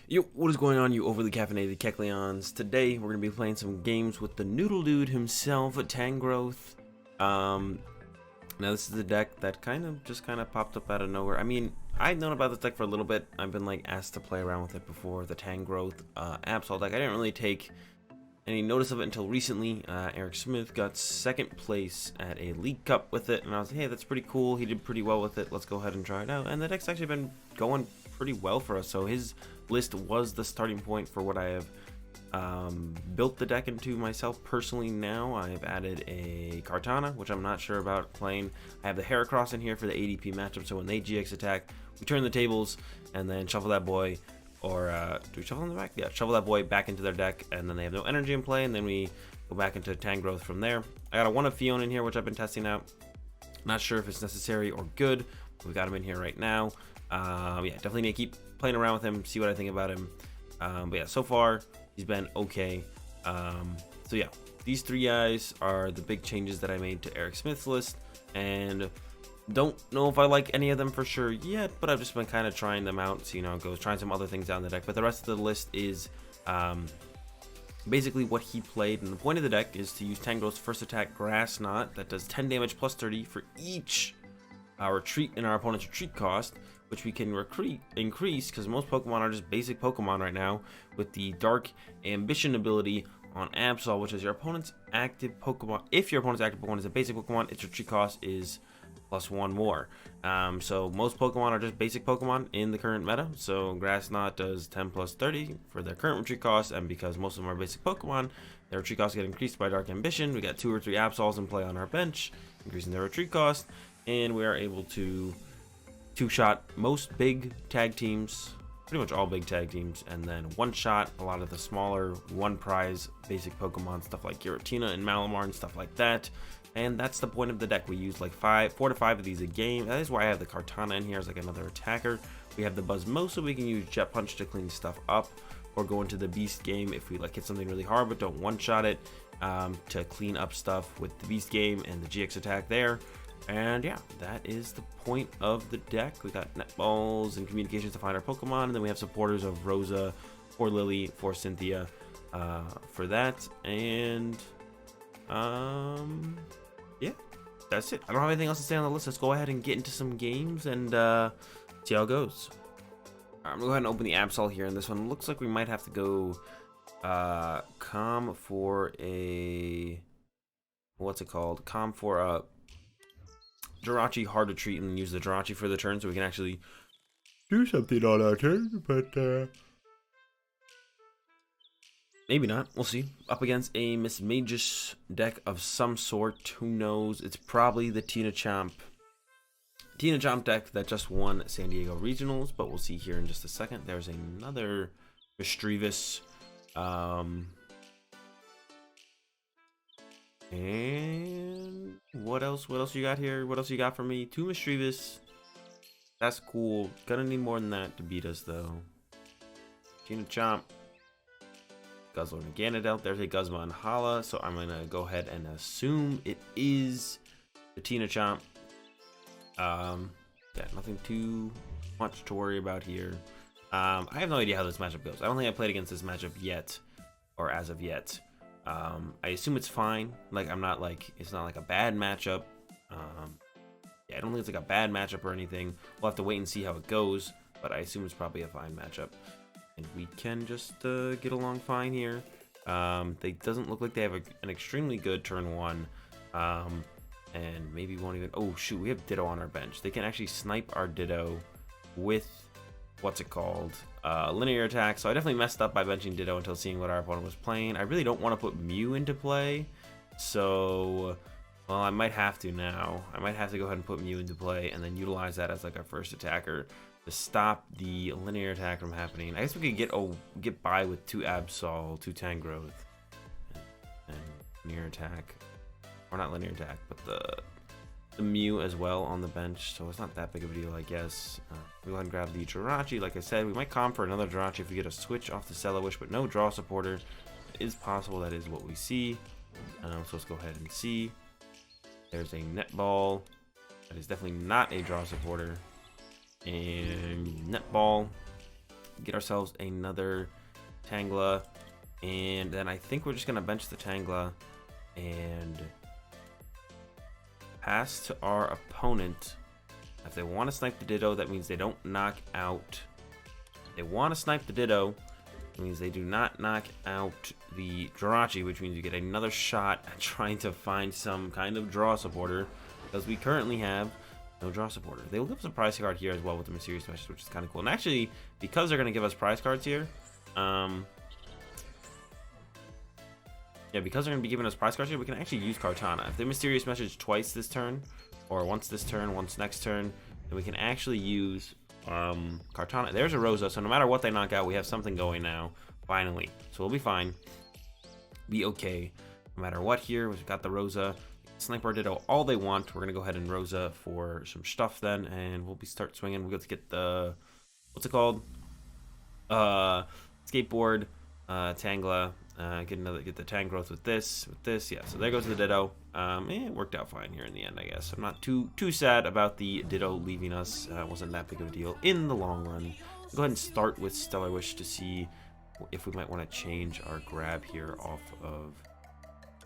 Yo, what is going on, you overly caffeinated Kecleons? Today, we're going to be playing some games with the Noodle Dude himself, Tangrowth. Now this is the deck that just popped up out of nowhere. I mean, I'd known about this deck for a little bit. I've been asked to play around with it before, the Tangrowth Absol deck. I didn't really take any notice of it until recently. Eric Smith got second place at a League Cup with it, and I was like, hey, that's pretty cool. He did pretty well with it. Let's go ahead and try it out. And the deck's actually been going pretty well for us, so his list was the starting point for what I have built the deck into myself personally. Now I've added a Kartana, which I'm not sure about playing. I have the Heracross in here for the ADP matchup, so when they GX attack, we turn the tables and then shuffle that boy, or do we shuffle in the back? Yeah, shuffle that boy back into their deck, and then they have no energy in play, and then we go back into Tangrowth from there. I got a one of Phione in here, which I've been testing out. Not sure if it's necessary or good. We got him in here right now. Yeah, definitely need to keep playing around with him, see what I think about him. But yeah, so far he's been okay. So yeah, these three guys are the big changes that I made to Eric Smith's list, and don't know if I like any of them for sure yet, but I've just been kind of trying them out, see how it goes, trying some other things down the deck. But the rest of the list is basically what he played, and the point of the deck is to use Tangrowth's first attack, Grass Knot, that does 10 damage plus 30 for each retreat in our opponent's retreat cost, which we can increase because most Pokemon are just basic Pokemon right now, with the Dark Ambition ability on Absol, which is your opponent's active Pokemon. If your opponent's active Pokemon is a basic Pokemon, its retreat cost is +1 more. So most Pokemon are just basic Pokemon in the current meta. So Grass Knot does 10 plus 30 for their current retreat cost, and because most of them are basic Pokemon, their retreat costs get increased by Dark Ambition. We got 2 or 3 Absols in play on our bench, increasing their retreat cost, and we are able to two-shot most big tag teams, pretty much all big tag teams, and then one-shot a lot of the smaller one-prize basic Pokemon, stuff like Giratina and Malamar and stuff like that. And that's the point of the deck. We use like 4 to 5 of these a game. That is why I have the Kartana in here as like another attacker. We have the Buzzwole, we can use Jet Punch to clean stuff up, or go into the Beast game if we hit something really hard but don't one-shot it, to clean up stuff with the Beast game and the GX attack there. And yeah, that is the point of the deck. We got netballs and communications to find our Pokemon, and then we have supporters of Rosa for Lillie, for Cynthia, for that. And yeah, that's it. I don't have anything else to say on the list. Let's go ahead and get into some games and see how it goes. I'm gonna go ahead and open the Absol here, and this one looks like we might have to go calm for a, what's it called? Calm for a Jirachi hard to treat, and then use the Jirachi for the turn so we can actually do something on our turn, but maybe not. We'll see. Up against a Miss Magus deck of some sort. Who knows? It's probably the Tina Chomp deck that just won San Diego Regionals, but we'll see here in just a second. There's another Mischievous. And what else you got here? What else you got for me? 2 Mischievous. That's cool. Gonna need more than that to beat us though. Tina Chomp. Guzzler and Ganondorf. There's a Guzma and Hala, so I'm gonna go ahead and assume it is the Tina Chomp. Yeah, nothing too much to worry about here. I have no idea how this matchup goes. I don't think I played against this matchup yet, or as of yet. I assume it's fine. I'm not it's not like a bad matchup. Yeah, I don't think it's like a bad matchup or anything. We'll have to wait and see how it goes, but I assume it's probably a fine matchup, and we can just get along fine here. They doesn't look like they have an extremely good turn 1, and maybe won't even. Oh shoot, we have Ditto on our bench. They can actually snipe our Ditto with, what's it called, linear attack. So I definitely messed up by benching Ditto until seeing what our opponent was playing. I really don't want to put Mew into play, so well, I might have to now. I might have to go ahead and put Mew into play and then utilize that as like our first attacker to stop the linear attack from happening. I guess we could get by with 2 Absol, 2 Tangrowth, and linear attack, or not linear attack, but the Mew as well on the bench, so it's not that big of a deal, I guess. We'll go ahead and grab the Jirachi. Like I said, we might comp for another Jirachi if we get a switch off the Celewish, but no draw supporter. It is possible. That is what we see. So let's go ahead and see. There's a Netball. That is definitely not a draw supporter. And Netball. get ourselves another Tangela, and then I think we're just gonna bench the Tangela and pass to our opponent. If they want to snipe the Ditto, that means they don't knock out. If they want to snipe the Ditto, it means they do not knock out the Jirachi, which means you get another shot at trying to find some kind of draw supporter, because we currently have no draw supporter. They will give us a prize card here as well with the mysterious message, which is kind of cool. And actually, because they're going to give us prize cards here, yeah, because they're going to be giving us prize cards here, we can actually use Kartana. If they mysterious message twice this turn, or once this turn, once next turn, then we can actually use Kartana. There's a Rosa, so no matter what they knock out, we have something going now, finally. So we'll be fine. Be okay. No matter what here, we've got the Rosa. Sniper Ditto all they want. We're going to go ahead and Rosa for some stuff then, and we'll start swinging. We'll get to get the, what's it called? Escape Board, Tangela. Get the Tangrowth with this, yeah. So there goes the Ditto. It worked out fine here in the end, I guess. I'm not too sad about the Ditto leaving us. Wasn't that big of a deal in the long run. Go ahead and start with Stellar Wish to see if we might want to change our grab here off of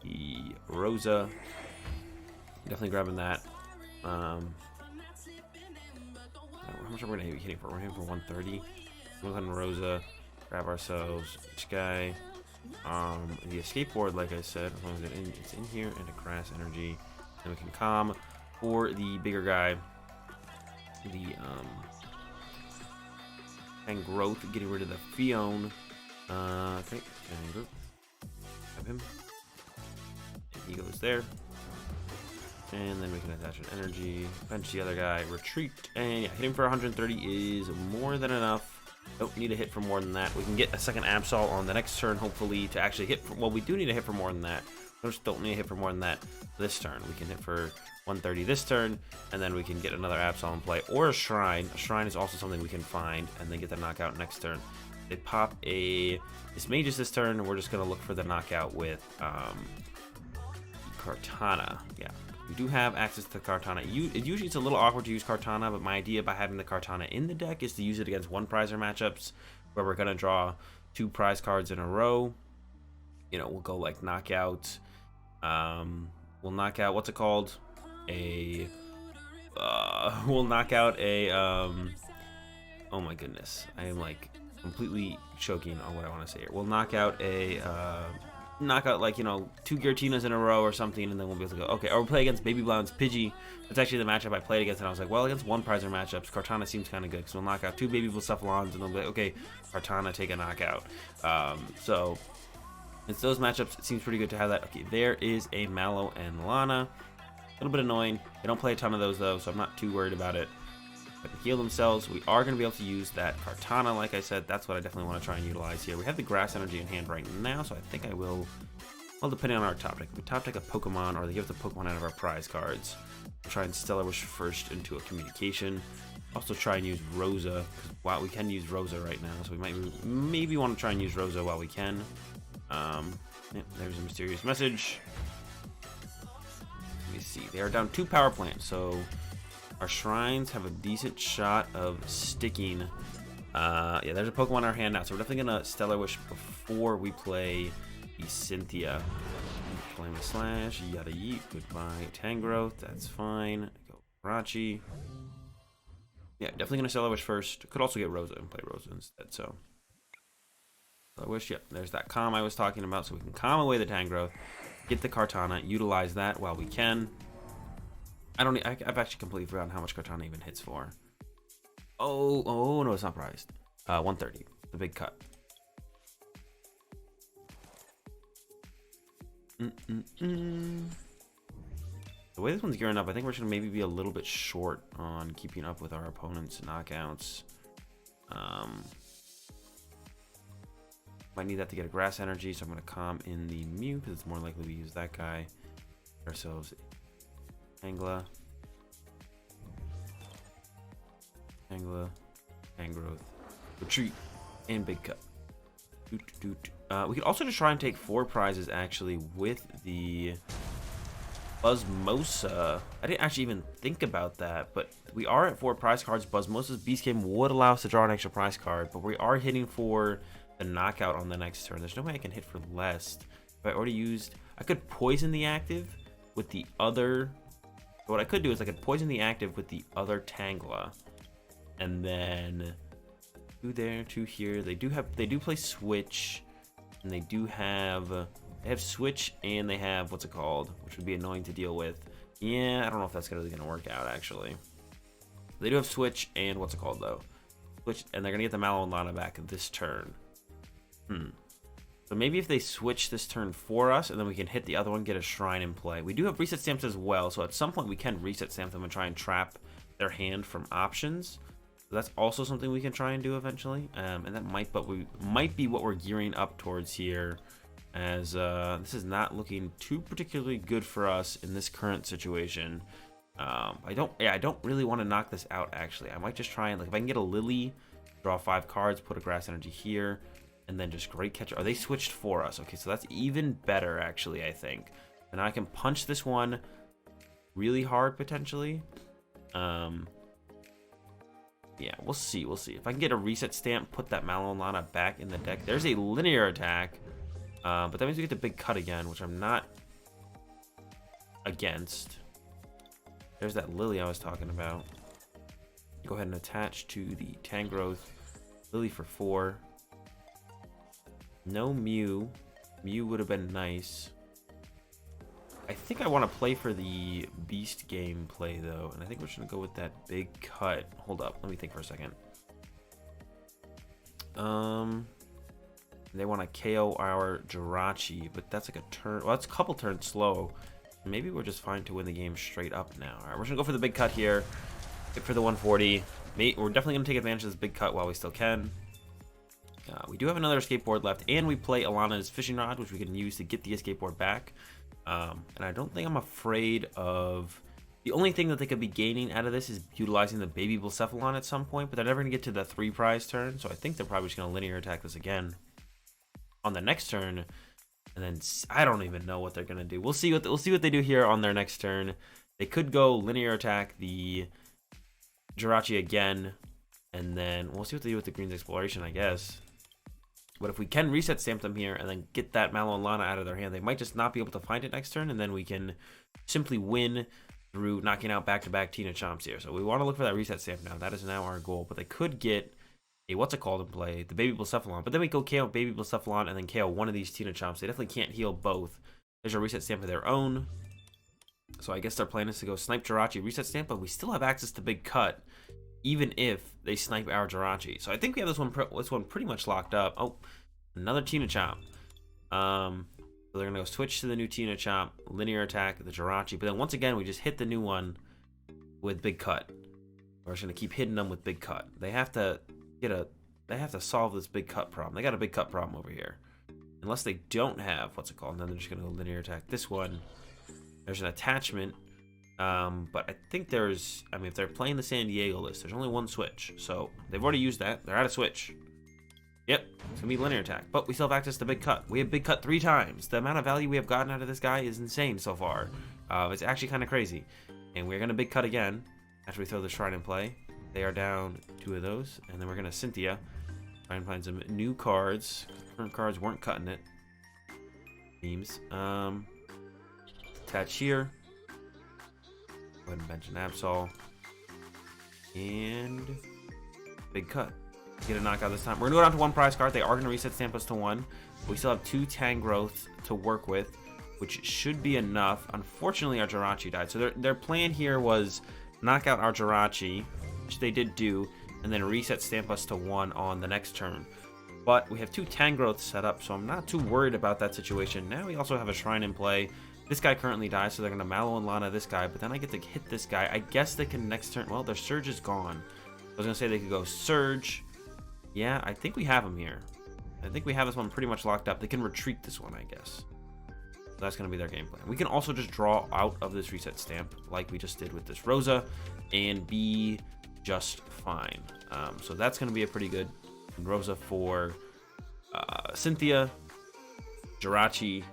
the Rosa. Definitely grabbing that. How much are we gonna be hitting for? We're hitting for 130. Go ahead and Rosa. Grab ourselves each guy. The escape board, like I said, as long as it's in here, and a Grass Energy, and we can calm for the bigger guy. The Tangrowth, getting rid of the Phione. Okay, Tangrowth. Grab him. And he goes there. And then we can attach an energy, bench the other guy, retreat, and yeah, hitting for 130 is more than enough. Don't need a hit for more than that. We can get a second Absol on the next turn, hopefully, to actually hit for, well, we do need a hit for more than that. We just don't need a hit for more than that this turn. We can hit for 130 this turn, and then we can get another Absol in play, or a Shrine. A Shrine is also something we can find, and then get the knockout next turn. They pop a Mages this turn, and we're just going to look for the knockout with Kartana. Yeah. We do have access to Kartana. Usually it's a little awkward to use Kartana, but my idea by having the Kartana in the deck is to use it against one prizer matchups where we're going to draw 2 prize cards in a row. You know, we'll go like knockout. We'll knock out, what's it called? We'll knock out a, oh my goodness. I am like completely choking on what I want to say here. We'll knock out a, like, you know, 2 Giratinas in a row or something, and then we'll be able to go, okay, or we'll play against Baby Blound's Pidgey. That's actually the matchup I played against, and I was like, well, against one prizer matchups, Kartana seems kind of good, because we'll knock out 2 Baby Blacephalons, and then we'll be like, okay, Kartana, take a knockout. So, it's those matchups, it seems pretty good to have that. Okay, there is a Mallow and Lana. A little bit annoying. They don't play a ton of those, though, so I'm not too worried about it. But to heal themselves, we are going to be able to use that Kartana, like I said. That's what I definitely want to try and utilize here. We have the Grass Energy in hand right now, so I think I will, well, depending on our top deck. If we top deck a Pokemon, or they give us a Pokemon out of our prize cards, we'll try and Stellar Wish first into a Communication. Also try and use Rosa, because wow, we can use Rosa right now, so we might maybe want to try and use Rosa while we can. Yeah, there's a mysterious message. Let me see. They are down 2 power plants, so our Shrines have a decent shot of sticking. Yeah, there's a Pokemon in our hand now, so we're definitely gonna Stellar Wish before we play the Cynthia. Flame Slash, yada yeet, goodbye Tangrowth, that's fine. Go Jirachi. Yeah, definitely gonna Stellar Wish first. Could also get Rosa and play Rosa instead, so. Stellar Wish, yep, there's that calm I was talking about, so we can calm away the Tangrowth, get the Kartana, utilize that while we can. I've actually completely forgotten how much Kartana even hits for. Oh no, it's not priced. 130, the big cut. The way this one's gearing up, I think we're just gonna maybe be a little bit short on keeping up with our opponent's knockouts. Might need that to get a Grass Energy, so I'm gonna calm in the Mew because it's more likely we use that guy. Get ourselves Tangela, Tangrowth, retreat, and big cut. We could also just try and take 4 prizes actually with the Buzzmosa. I didn't actually even think about that, but we are at 4 prize cards. Buzzmosa's Beast Game would allow us to draw an extra prize card, but we are hitting for the knockout on the next turn. There's no way I can hit for less. If I already used, I could poison the active with the other. What I could do is I could poison the active with the other Tangela, and then 2 there, 2 here. They do play switch, and they have switch, and they have what's it called, which would be annoying to deal with. Yeah, I don't know if that's really gonna work out actually. They do have switch and what's it called though, switch, and they're gonna get the Mallow and Lana back this turn. So maybe if they switch this turn for us, and then we can hit the other one, get a shrine in play. We do have reset stamps as well, so at some point we can reset stamp them and try and trap their hand from options. So that's also something we can try and do eventually, and that might be what we're gearing up towards here, as this is not looking too particularly good for us in this current situation. I don't really want to knock this out actually. I might just try and, like, if I can get a Lillie, draw 5 cards, put a Grass Energy here, and then just Great Catcher. Oh, they switched for us. Okay, so that's even better actually, I think. And I can punch this one really hard potentially. Yeah, we'll see. If I can get a reset stamp, put that Mallow and Lana back in the deck. There's a linear attack, but that means we get the big cut again, which I'm not against. There's that Lillie I was talking about. Go ahead and attach to the Tangrowth. Lillie for 4. No Mew. Mew would have been nice. I think I want to play for the Beast Game play though, and I think we're just gonna go with that big cut. Hold up, let me think for a second. They want to KO our Jirachi, but that's like a turn. Well, that's a couple turns slow. Maybe we're just fine to win the game straight up now. All right, we're just gonna go for the big cut here. Get for the 140. We're definitely gonna take advantage of this big cut while we still can. We do have another escape board left, and we play Alana's fishing rod, which we can use to get the escape board back. And I don't think I'm afraid of. The only thing that they could be gaining out of this is utilizing the baby Blacephalon at some point, but they're never gonna get to the 3 prize turn, so I think they're probably just gonna linear attack this again on the next turn, and then I don't even know what they're gonna do. We'll see what they do here on their next turn. They could go linear attack the Jirachi again, and then we'll see what they do with the Green's Exploration, I guess. But if we can reset stamp them here and then get that Mallow and Lana out of their hand, they might just not be able to find it next turn, and then we can simply win through knocking out back-to-back Tina Chomps here. So we want to look for that reset stamp now. That is now our goal. But they could get a what's it called in play, the baby Blacephalon. But then we go KO baby Blacephalon and then KO one of these Tina Chomps. They definitely can't heal both. There's a reset stamp of their own. So I guess their plan is to go snipe Jirachi, reset stamp, but we still have access to big cut, even if they snipe our Jirachi. So I think we have this one pretty much locked up. Oh, another Tina Chomp. So they're gonna go switch to the new Tina Chomp, linear attack the Jirachi, but then once again we just hit the new one with big cut. We're just gonna keep hitting them with big cut. They have to solve this big cut problem. They got a big cut problem over here. Unless they don't have what's it called, and then they're just gonna go linear attack this one. There's an attachment. But I think there's, I mean, if they're playing the San Diego list, there's only one switch. So they've already used that. They're out of switch. Yep, it's gonna be linear attack. But we still have access to big cut. We have big cut 3 times. The amount of value we have gotten out of this guy is insane so far. It's actually kind of crazy. And we're gonna big cut again after we throw the Shrine in play. They are down 2 of those. And then we're gonna Cynthia. Try and find some new cards. Current cards weren't cutting it. Themes. Attach here. Go ahead and bench an Absol. And big cut. Get a knockout this time. We're gonna go down to 1 prize card. They are gonna reset stamp us to 1. We still have 2 Tangrowths to work with, which should be enough. Unfortunately, our Jirachi died. So their plan here was knock out our Jirachi, which they did do, and then reset stamp us to 1 on the next turn. But we have 2 Tangrowths set up, so I'm not too worried about that situation. Now we also have a Shrine in play. This guy currently dies, so they're going to Mallow and Lana this guy, but then I get to hit this guy. I guess they can next turn. Well, their Surge is gone. I was going to say they could go Surge. Yeah, I think we have him here. I think we have this one pretty much locked up. They can retreat this one, I guess. So that's going to be their game plan. We can also just draw out of this reset stamp like we just did with this Rosa and be just fine. So that's going to be a pretty good Rosa for Cynthia, Jirachi,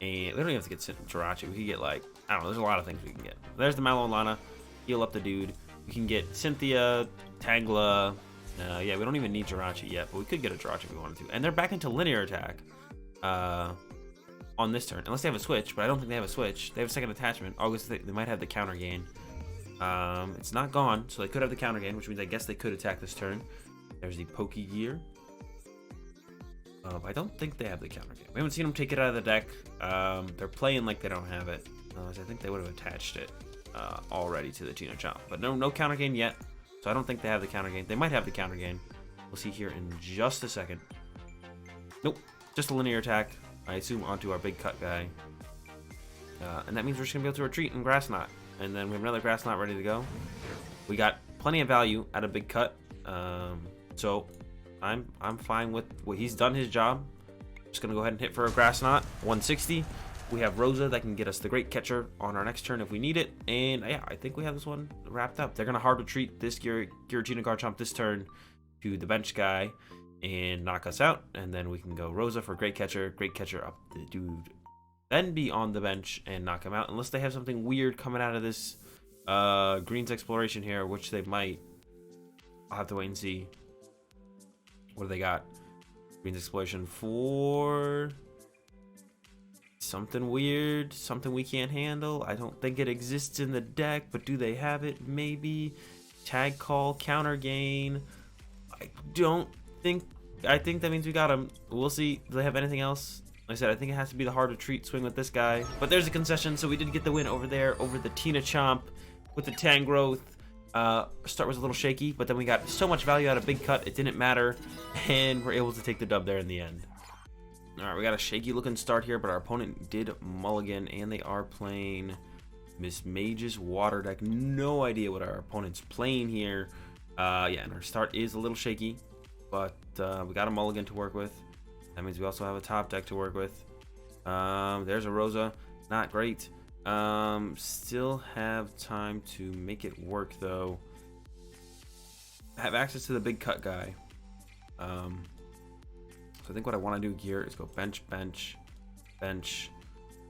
and we don't even have to get Jirachi. We could get, like, I don't know, there's a lot of things we can get. There's the Mallow and Lana, heal up the dude. We can get Cynthia, Tangela. Yeah, we don't even need Jirachi yet, but we could get a Jirachi if we wanted to. And they're back into linear attack on this turn, unless they have a switch, but I don't think they have a switch. They have a second attachment. August, they might have the counter gain. It's not gone, so they could have the counter gain, which means I guess they could attack this turn. There's the Pokegear. I don't think they have the counter gain. We haven't seen them take it out of the deck. They're playing like they don't have it. I think they would have attached it already to the Tino-Chomp, but no counter gain yet. So I don't think they have the counter gain. They might have the counter gain. We'll see here in just a second. Nope, just a linear attack. I assume onto our big cut guy. And that means we're just gonna be able to retreat in Grass Knot. And then we have another Grass Knot ready to go. We got plenty of value at a big cut. So I'm fine with what he's done his job. Just gonna go ahead and hit for a Grass Knot. 160. We have Rosa that can get us the Great Catcher on our next turn if we need it. And yeah, I think we have this one wrapped up. They're going to hard retreat this Giratina Garchomp this turn to the bench guy and knock us out. And then we can go Rosa for Great Catcher up the dude. Then be on the bench and knock him out. Unless they have something weird coming out of this Greens Exploration here, which they might. I'll have to wait and see. What do they got? Greens Exploration for... something weird, something we can't handle. I don't think it exists in the deck, but do they have it? Maybe. Tag call, counter gain. I think that means we got him. We'll see. Do they have anything else? Like I said, I think it has to be the hard retreat swing with this guy. But there's a concession, so we did get the win over there, over the Tino-Chomp with the Tangrowth. Start was a little shaky, but then we got so much value out of big cut, it didn't matter. And we're able to take the dub there in the end. Alright, we got a shaky looking start here, but our opponent did mulligan, and they are playing Miss Mage's water deck. No idea what our opponent's playing here. Yeah, and our start is a little shaky, but we got a mulligan to work with. That means we also have a top deck to work with. There's a Rosa. Not great. Still have time to make it work, though. I have access to the big cut guy. So I think what I want to do here is go bench, bench, bench,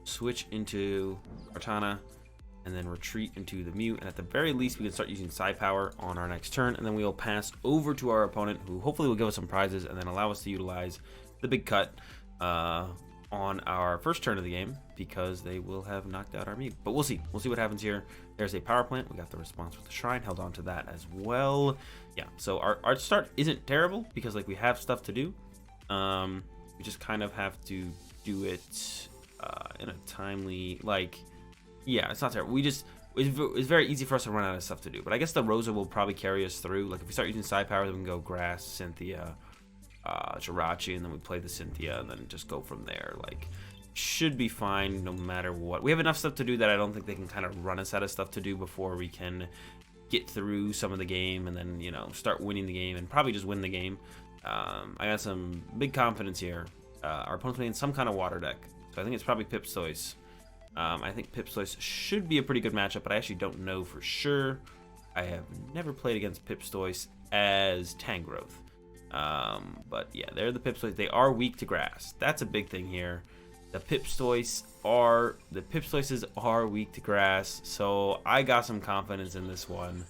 switch into Kartana, and then retreat into the Mew. And at the very least, we can start using Psi Power on our next turn, and then we will pass over to our opponent, who hopefully will give us some prizes and then allow us to utilize the big cut on our first turn of the game, because they will have knocked out our Mew. But we'll see. We'll see what happens here. There's a power plant. We got the response with the Shrine. Held on to that as well. Yeah, so our start isn't terrible, because like we have stuff to do. We just kind of have to do it in a timely, like, yeah, it's not terrible. It's very easy for us to run out of stuff to do. But I guess the Rosa will probably carry us through. Like if we start using Psi Power, then we can go Grass, Cynthia, Jirachi, and then we play the Cynthia, and then just go from there. Like, should be fine no matter what. We have enough stuff to do that I don't think they can kind of run us out of stuff to do before we can get through some of the game, and then, you know, start winning the game, and probably just win the game. I got some big confidence here. Our opponent's playing some kind of water deck, so I think it's probably Pipstoise. I think Pipstoise should be a pretty good matchup, but I actually don't know for sure. I have never played against Pipstoise as Tangrowth. But yeah, they're the Pipstoise. They are weak to grass. That's a big thing here. The Pipstoises are weak to grass, so I got some confidence in this one.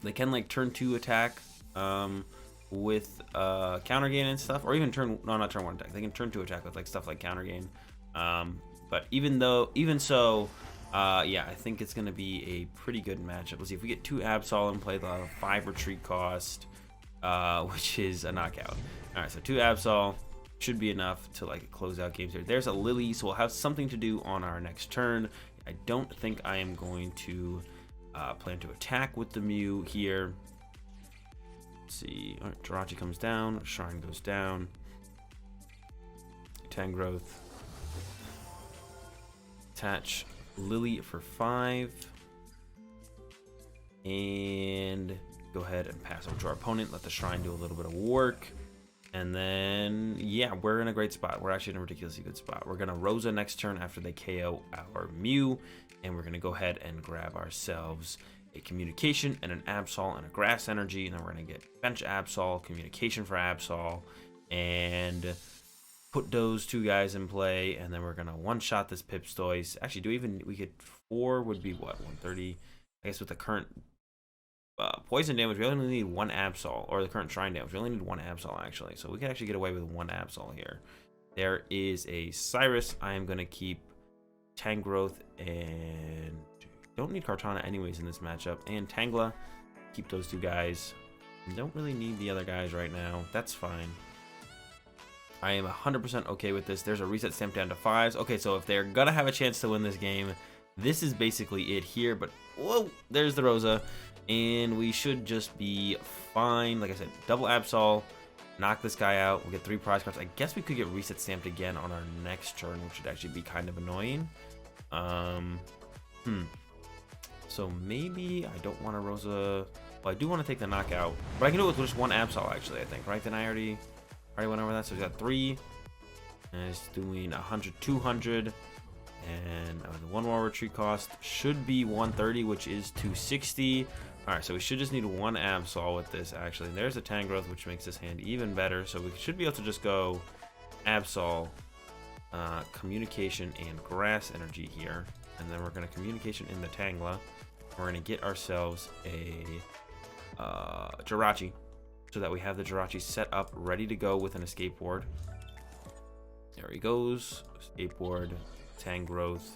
They can like turn 2 attack with counter gain and stuff, or even not turn 1 attack. They can turn 2 attack with like stuff like counter gain. But even so, yeah, I think it's gonna be a pretty good matchup. Let's see if we get 2 Absol and play the 5 retreat cost, which is a knockout. All right, so 2 Absol should be enough to like close out games here. There's a Lillie, so we'll have something to do on our next turn. I don't think I am going to plan to attack with the Mew here. Let's see. All right, Jirachi comes down, Shrine goes down, Tangrowth. Attach Lillie for 5, and go ahead and pass over to our opponent. Let the Shrine do a little bit of work, and then yeah, we're in a great spot. We're actually in a ridiculously good spot. We're gonna Rosa next turn after they KO our Mew, and we're gonna go ahead and grab ourselves a Communication and an Absol and a Grass Energy, and then we're gonna get bench Absol, Communication for Absol, and put those two guys in play, and then we're gonna one-shot this Pipstoy. Actually, we could 4 would be what, 130? I guess with the current poison damage, we only need 1 Absol, or the current shrine damage, we only need 1 Absol actually. So we can actually get away with 1 Absol here. There is a Cyrus. I am gonna keep Tangrowth, and don't need Kartana anyways in this matchup, and Tangela. Keep those two guys. Don't really need the other guys right now. That's fine. I am 100% okay with this. There's a reset stamp down to 5s. Okay, so if they're gonna have a chance to win this game, this is basically it here. But whoa, there's the Rosa, and we should just be fine. Like I said, double Absol, knock this guy out. We'll get 3 prize cards. I guess we could get reset stamped again on our next turn, which would actually be kind of annoying. So maybe I don't want a Rosa. Well, I do want to take the knockout, but I can do it with just 1 Absol actually, I think, right? Then I already went over that. So we got 3, and it's doing 100, 200, and the 1 more retreat cost should be 130, which is 260. All right, so we should just need 1 Absol with this actually. And there's a Tangrowth, which makes this hand even better. So we should be able to just go Absol, communication, and grass energy here, and then we're gonna communication in the Tangela. We're gonna get ourselves a Jirachi, so that we have the Jirachi set up, ready to go with an escape board. There he goes. Escape board, Tangrowth,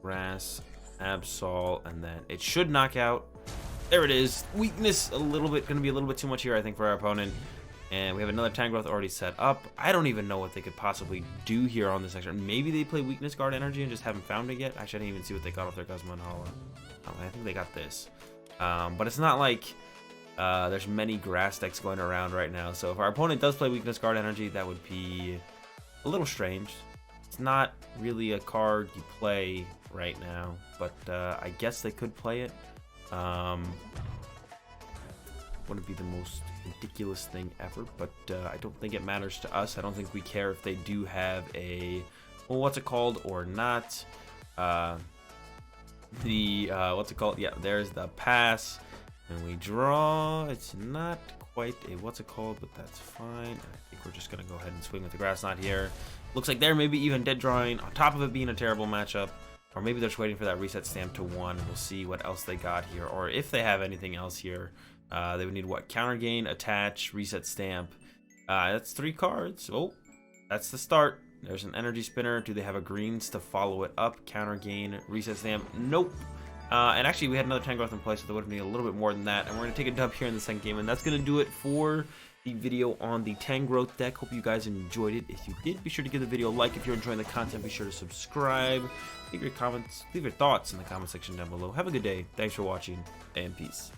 grass, Absol, and then it should knock out. There it is. Weakness a little bit, gonna be a little bit too much here, I think, for our opponent. And we have another Tangrowth already set up. I don't even know what they could possibly do here on this section. Maybe they play Weakness Guard Energy and just haven't found it yet. Actually, I didn't even see what they got off their Guzma and Hala. Oh, I think they got this. But it's not like there's many grass decks going around right now. So if our opponent does play Weakness Guard Energy, that would be a little strange. It's not really a card you play right now, but I guess they could play it. Wouldn't be the most ridiculous thing ever, but I don't think it matters to us. I don't think we care if they do have a, well, what's it called or not. What's it called? Yeah, there's the pass, and we draw. It's not quite a what's it called, but that's fine. I think we're just gonna go ahead and swing with the grass knot here. Looks like they're maybe even dead drawing on top of it being a terrible matchup, or maybe they're just waiting for that reset stamp to 1. We'll see what else they got here, or if they have anything else here. They would need what? Counter gain, attach, reset stamp. That's 3 cards. Oh, that's the start. There's an energy spinner. Do they have a greens to follow it up? Counter gain, reset stamp. Nope. And actually, we had another Tangrowth in place, so they would have needed a little bit more than that. And we're going to take a dub here in the second game. And that's going to do it for the video on the Tangrowth deck. Hope you guys enjoyed it. If you did, be sure to give the video a like. If you're enjoying the content, be sure to subscribe. Leave your comments, leave your thoughts in the comment section down below. Have a good day. Thanks for watching, and peace.